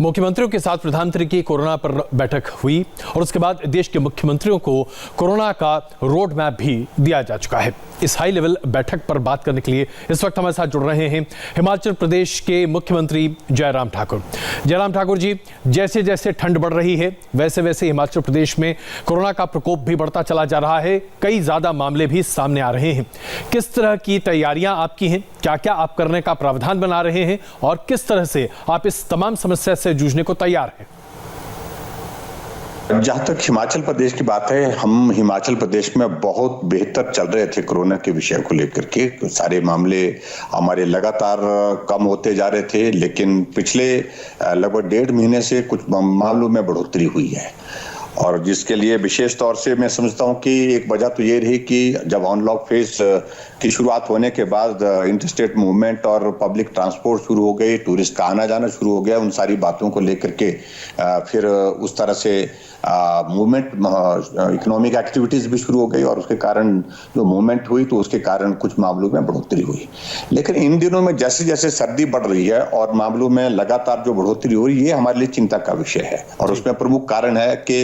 मुख्यमंत्रियों के साथ प्रधानमंत्री की कोरोना पर बैठक हुई और उसके बाद देश के मुख्यमंत्रियों को कोरोना का रोड मैप भी दिया जा चुका है। इस हाई लेवल बैठक पर बात करने के लिए इस वक्त हमारे साथ जुड़ रहे हैं हिमाचल प्रदेश के मुख्यमंत्री जयराम ठाकुर। जयराम ठाकुर जी, जैसे जैसे ठंड बढ़ रही है वैसे वैसे हिमाचल प्रदेश में कोरोना का प्रकोप भी बढ़ता चला जा रहा है, कई ज्यादा मामले भी सामने आ रहे हैं। किस तरह की तैयारियां आपकी हैं, क्या क्या आप करने का प्रावधान बना रहे हैं और किस तरह से आप इस तमाम समस्या से जूझने को तैयार हैं? जहां तक हिमाचल प्रदेश की बात है, हम हिमाचल प्रदेश में बहुत बेहतर चल रहे थे कोरोना के विषय को लेकर के। सारे मामले हमारे लगातार कम होते जा रहे थे, लेकिन पिछले लगभग 1.5 महीने से कुछ मामलों में बढ़ोतरी हुई है और जिसके लिए विशेष तौर से मैं समझता हूं कि एक वजह तो ये रही कि जब अनलॉक फेज की शुरुआत होने के बाद इंटरस्टेट मूवमेंट और पब्लिक ट्रांसपोर्ट शुरू हो गई, टूरिस्ट का आना जाना शुरू हो गया, उन सारी बातों को लेकर के फिर उस तरह से मूवमेंट इकोनॉमिक एक्टिविटीज भी शुरू हो गई और उसके कारण जो मूवमेंट हुई तो उसके कारण कुछ मामलों में बढ़ोतरी हुई। लेकिन इन दिनों में जैसे जैसे सर्दी बढ़ रही है और मामलों में लगातार जो बढ़ोतरी हो रही है, ये हमारे लिए चिंता का विषय है और उसमें प्रमुख कारण है कि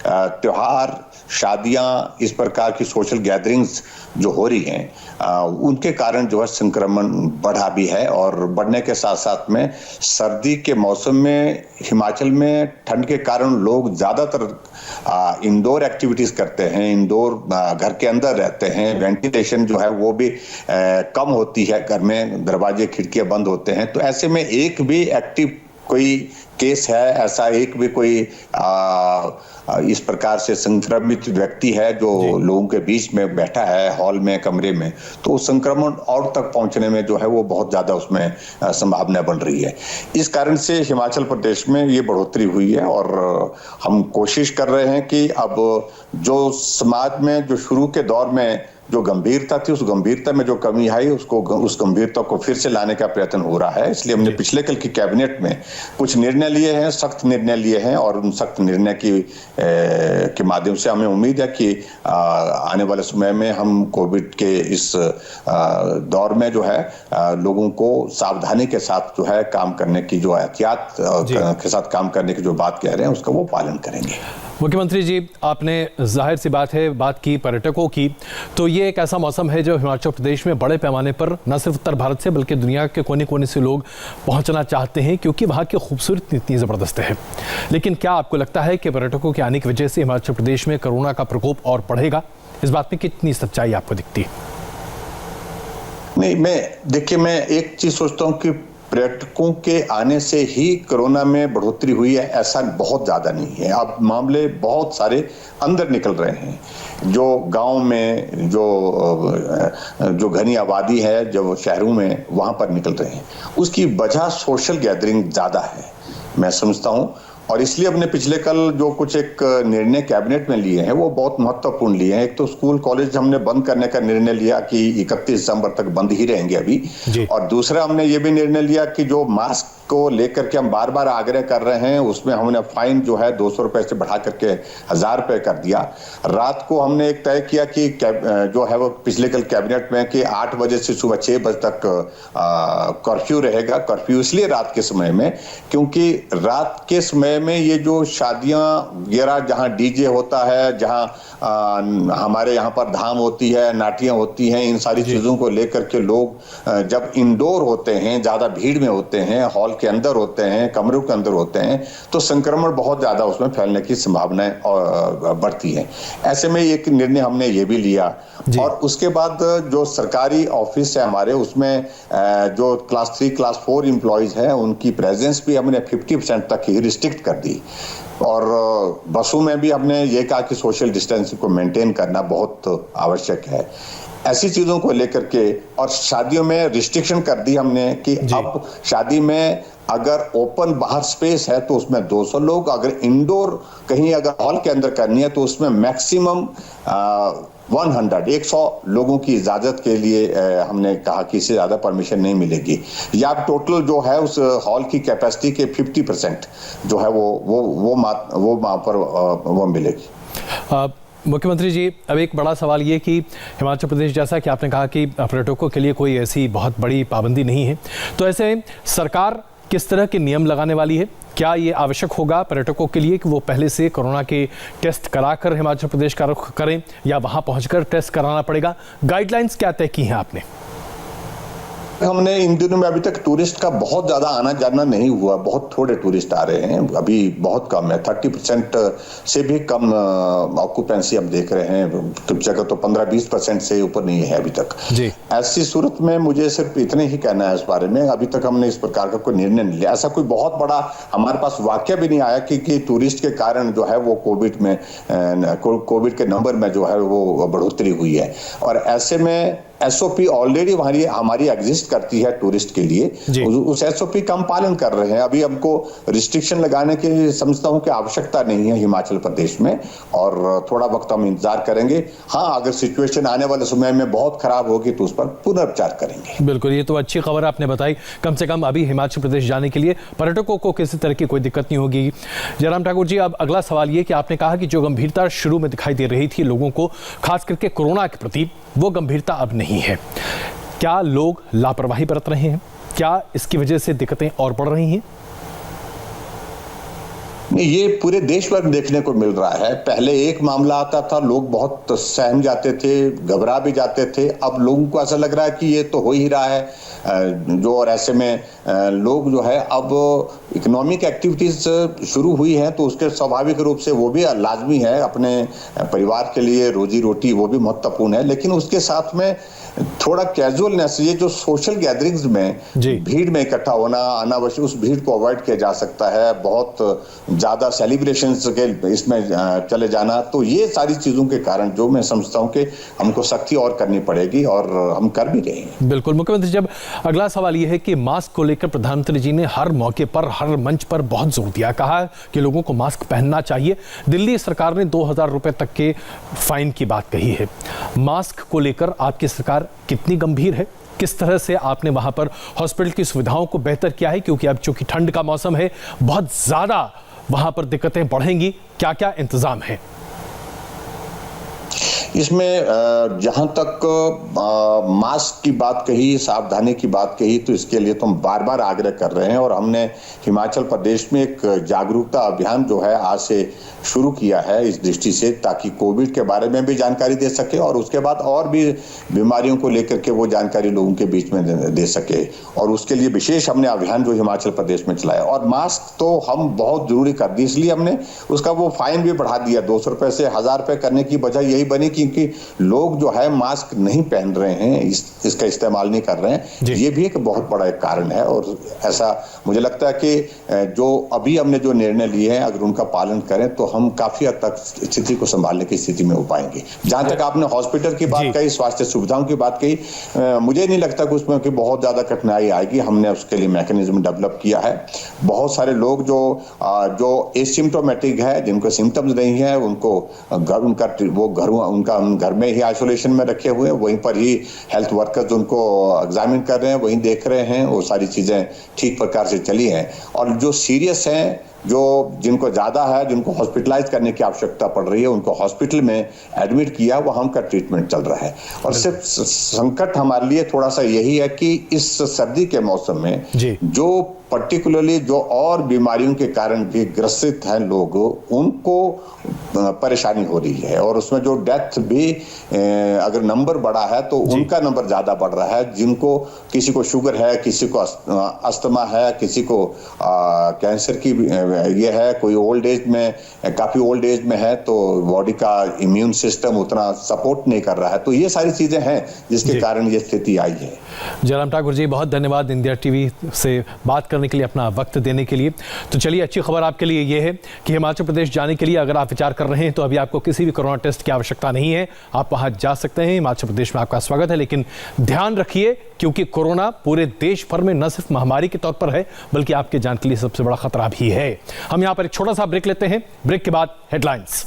त्योहार, शादियां, इस प्रकार की सोशल गैदरिंग्स जो हो रही हैं उनके कारण जो है संक्रमण बढ़ा भी है और बढ़ने के साथ साथ में सर्दी के मौसम में हिमाचल में ठंड के कारण लोग ज्यादातर इंडोर एक्टिविटीज करते हैं, इंडोर घर के अंदर रहते हैं, वेंटिलेशन जो है वो भी कम होती है, घर में दरवाजे खिड़कियां बंद होते हैं। तो ऐसे में एक भी एक्टिव कोई केस है, ऐसा एक भी कोई इस प्रकार से संक्रमित व्यक्ति है जो लोगों के बीच में बैठा है हॉल में, कमरे में, तो संक्रमण और तक पहुंचने में जो है वो बहुत ज्यादा उसमें संभावना बन रही है। इस कारण से हिमाचल प्रदेश में ये बढ़ोतरी हुई है और हम कोशिश कर रहे हैं कि अब जो समाज में जो शुरू के दौर में जो गंभीरता थी, उस गंभीरता में जो कमी आई उसको उस गंभीरता को फिर से लाने का प्रयत्न हो रहा है। इसलिए हमने पिछले कल की कैबिनेट में कुछ निर्णय लिए हैं, सख्त निर्णय लिए हैं और उन सख्त निर्णय के माध्यम से हमें उम्मीद है कि आने वाले समय में हम कोविड के इस दौर में जो है लोगों को सावधानी के साथ जो है काम करने की, जो एहतियात के साथ काम करने की जो बात कह रहे हैं उसका वो पालन करेंगे। मुख्यमंत्री जी, आपने जाहिर सी बात है बात की पर्यटकों की, तो ये एक ऐसा मौसम है जो हिमाचल प्रदेश में बड़े पैमाने पर न सिर्फ उत्तर भारत से बल्कि दुनिया के कोने कोने से लोग पहुंचना चाहते हैं क्योंकि वहाँ की खूबसूरती इतनी ज़बरदस्त है। लेकिन क्या आपको लगता है कि पर्यटकों के आने की वजह से हिमाचल प्रदेश में कोरोना का प्रकोप और बढ़ेगा? इस बात में कितनी सच्चाई आपको दिखती है? नहीं, मैं एक चीज सोचता हूँ कि पर्यटकों के आने से ही कोरोना में बढ़ोतरी हुई है, ऐसा बहुत ज्यादा नहीं है। अब मामले बहुत सारे अंदर निकल रहे हैं, जो गांव में जो घनी आबादी है, जो शहरों में वहां पर निकल रहे हैं, उसकी वजह सोशल गैदरिंग ज्यादा है, मैं समझता हूं। और इसलिए हमने पिछले कल जो कुछ एक निर्णय कैबिनेट में लिए हैं वो बहुत महत्वपूर्ण लिए हैं। एक तो स्कूल कॉलेज हमने बंद करने का निर्णय लिया कि 31 दिसंबर तक बंद ही रहेंगे अभी, और दूसरा हमने ये भी निर्णय लिया कि जो मास्क को लेकर के हम बार बार आग्रह कर रहे हैं उसमें हमने फाइन जो है 200 रुपए से बढ़ा करके 1000 रुपए कर दिया। रात को हमने एक तय किया कि जो है वो पिछले कल कैबिनेट में कि 8 बजे से सुबह 6 बजे तक कर्फ्यू रहेगा। कर्फ्यू इसलिए रात के समय में क्योंकि रात के समय में ये जो शादियां वगैरह जहां डीजे होता है, जहां हमारे यहाँ पर धाम होती है, नाटियां होती हैं, इन सारी चीजों को लेकर के लोग जब इंडोर होते हैं, ज्यादा भीड़ में होते हैं, हॉल के अंदर होते हैं, कमरों के अंदर होते हैं, तो संक्रमण बहुत ज्यादा उसमें फैलने की संभावनाएं बढ़ती है। ऐसे में एक निर्णय हमने ये भी लिया और उसके बाद जो सरकारी ऑफिस है हमारे, उसमें जो क्लास 3, क्लास 4 एम्प्लॉइज हैं उनकी प्रेजेंस भी हमने 50% तक ही रिस्ट्रिक्ट कर दी और बसों में भी हमने ये कहा कि सोशल डिस्टेंसिंग को मेंटेन करना बहुत आवश्यक है। ऐसी चीजों को लेकर के और शादियों में रिस्ट्रिक्शन कर दी हमने कि अब शादी में अगर ओपन बाहर स्पेस है तो उसमें 200 लोग, अगर इंडोर कहीं अगर हॉल के अंदर करनी है तो उसमें मैक्सिमम 100 लोगों की इजाजत के लिए हमने कहा कि इससे ज्यादा परमिशन नहीं मिलेगी, या टोटल जो है उस हॉल की कैपेसिटी के 50% जो है वो वहां पर वो मिलेगी। मुख्यमंत्री जी, अब एक बड़ा सवाल ये कि हिमाचल प्रदेश, जैसा कि आपने कहा कि पर्यटकों के लिए कोई ऐसी बहुत बड़ी पाबंदी नहीं है, तो ऐसे सरकार किस तरह के नियम लगाने वाली है? क्या ये आवश्यक होगा पर्यटकों के लिए कि वो पहले से कोरोना के टेस्ट कराकर हिमाचल प्रदेश का रुख करें या वहां पहुंचकर टेस्ट कराना पड़ेगा? गाइडलाइंस क्या तय की हैं आपने? हमने इन दिनों में अभी तक टूरिस्ट का बहुत ज्यादा आना जाना नहीं हुआ, बहुत थोड़े टूरिस्ट आ रहे हैं, अभी बहुत कम है, 30% से भी कम ऑक्यूपेंसी हम देख रहे हैं, कुछ जगह तो 15-20% से ऊपर नहीं है अभी तक जी। ऐसी सूरत में मुझे सिर्फ इतने ही कहना है इस बारे में, अभी तक हमने इस प्रकार का कोई निर्णय नहीं लिया। ऐसा कोई बहुत बड़ा हमारे पास वाक्य भी नहीं आया कि टूरिस्ट के कारण जो है वो कोविड के नंबर में जो है वो बढ़ोतरी हुई है। और ऐसे में एसओपी ऑलरेडी हमारी एग्जिस्ट करती है टूरिस्ट के लिए, उस एसओपी का हम पालन कर रहे हैं। अभी हमको रिस्ट्रिक्शन लगाने की समझता हूं कि आवश्यकता नहीं है हिमाचल प्रदेश में, और थोड़ा वक्त हम इंतजार करेंगे। हाँ, अगर सिचुएशन आने वाले समय में बहुत खराब होगी तो उस पर पुनर्विचार करेंगे। बिल्कुल, ये तो अच्छी खबर आपने बताई। कम से कम अभी हिमाचल प्रदेश जाने के लिए पर्यटकों को किसी तरह की कोई दिक्कत नहीं होगी। जयराम ठाकुर जी, अब अगला सवाल ये कि आपने कहा कि जो गंभीरता शुरू में दिखाई दे रही थी लोगों को, खास करके कोरोना के प्रति, वो गंभीरता अब नहीं है। क्या लोग लापरवाही बरत रहे हैं? क्या इसकी वजह से दिक्कतें और बढ़ रही हैं? ये पूरे देश भर देखने को मिल रहा है। पहले एक मामला आता था, लोग बहुत सहम जाते थे, घबरा भी जाते थे। अब लोगों को ऐसा लग रहा है कि ये तो हो ही रहा है और ऐसे में लोग जो है अब इकोनॉमिक एक्टिविटीज शुरू हुई है तो उसके स्वाभाविक रूप से वो भी लाजमी है, अपने परिवार के लिए रोजी रोटी वो भी महत्वपूर्ण है, लेकिन उसके साथ में थोड़ा कैजुअलनेस, ये जो सोशल गैदरिंग्स में भीड़ में इकट्ठा होना अनावश्यक, उस भीड़ को अवॉइड किया जा सकता है। बहुत ज्यादा सेलिब्रेशंस के इसमें चले जाना, तो ये सारी चीजों के कारण जो मैं समझता हूं कि हमको सख्ती और करनी पड़ेगी और हम कर भी रहे हैं। बिल्कुल मुख्यमंत्री, जब अगला सवाल ये है कि मास्क को लेकर प्रधानमंत्री जी ने हर मौके पर, हर मंच पर बहुत जोर दिया, कहा कि लोगों को मास्क पहनना चाहिए। दिल्ली सरकार ने 2000 रुपए तक के फाइन की बात कही है। मास्क को लेकर आपकी सरकार कितनी गंभीर है? किस तरह से आपने वहां पर हॉस्पिटल की सुविधाओं को बेहतर किया है? क्योंकि अब चूंकि ठंड का मौसम है, बहुत ज्यादा वहां पर दिक्कतें बढ़ेंगी। क्या क्या इंतजाम है इसमें? जहां तक मास्क की बात कही, सावधानी की बात कही, तो इसके लिए तो हम बार बार आग्रह कर रहे हैं और हमने हिमाचल प्रदेश में एक जागरूकता अभियान जो है आज से शुरू किया है इस दृष्टि से, ताकि कोविड के बारे में भी जानकारी दे सके और उसके बाद और भी बीमारियों को लेकर के वो जानकारी लोगों के बीच में दे सके। और उसके लिए विशेष हमने अभियान जो हिमाचल प्रदेश में चलाया, और मास्क तो हम बहुत जरूरी कर दी, इसलिए हमने उसका वो फाइन भी बढ़ा दिया। 200 रुपए से 1000 रुपए करने की वजह यही बनी क्योंकि लोग जो है मास्क नहीं पहन रहे हैं, इसका इस्तेमाल नहीं कर रहे हैं। ये भी एक बहुत बड़ा एक कारण है और ऐसा मुझे लगता है कि जो अभी हमने जो निर्णय लिए हैं अगर उनका पालन करें तो हम काफी हद तक स्थिति को संभालने की स्थिति में हो पाएंगे। जहां तक आपने हॉस्पिटल की बात कही, स्वास्थ्य सुविधाओं की बात कही, मुझे नहीं लगता कि उसमें बहुत ज्यादा कठिनाई आएगी। हमने उसके लिए मैकेनिज्म डेवलप किया है। बहुत सारे लोग जो एसिम्प्टोमेटिक है, जिनको सिम्टम्स नहीं है, उनको घर में ही आइसोलेशन में रखे हुए हैं, वहीं पर ही हेल्थ वर्कर्स उनको एग्जामिन कर रहे हैं, वहीं देख रहे हैं, वो सारी चीजें ठीक प्रकार से चली हैं। और जो सीरियस हैं, जिनको ज्यादा है, जिनको हॉस्पिटलाइज करने की आवश्यकता पड़ रही है, उनको हॉस्पिटल में एडमिट किया, वहां उनका ट्रीटमेंट चल रहा है। और सिर्फ संकट हमारे लिए थोड़ा सा यही है कि इस सर्दी के मौसम में जो पर्टिकुलरली जो और बीमारियों के कारण भी ग्रसित हैं लोग, उनको परेशानी हो रही है और उसमें जो डेथ भी अगर नंबर बढ़ा है तो उनका नंबर ज्यादा बढ़ रहा है। जिनको किसी को शुगर है, किसी को अस्थमा है, किसी को कैंसर की ये है, कोई ओल्ड एज में, काफी ओल्ड एज में है तो बॉडी का इम्यून सिस्टम उतना सपोर्ट नहीं कर रहा है। तो ये सारी चीजें हैं जिसके कारण ये स्थिति आई है। जयराम ठाकुर जी, बहुत धन्यवाद इंडिया टीवी से बात करने के लिए, अपना वक्त देने के लिए। तो चलिए, अच्छी खबर आपके लिए ये है कि हिमाचल प्रदेश जाने के लिए अगर आप विचार कर रहे हैं तो अभी आपको किसी भी कोरोना टेस्ट की आवश्यकता नहीं है, आप वहां जा सकते हैं। हिमाचल प्रदेश में आपका स्वागत है, लेकिन ध्यान रखिए क्योंकि कोरोना पूरे देश भर में न सिर्फ महामारी के तौर पर है बल्कि आपके जान के लिए सबसे बड़ा खतरा भी है। हम यहां पर एक छोटा सा ब्रेक लेते हैं, ब्रेक के बाद हेडलाइंस।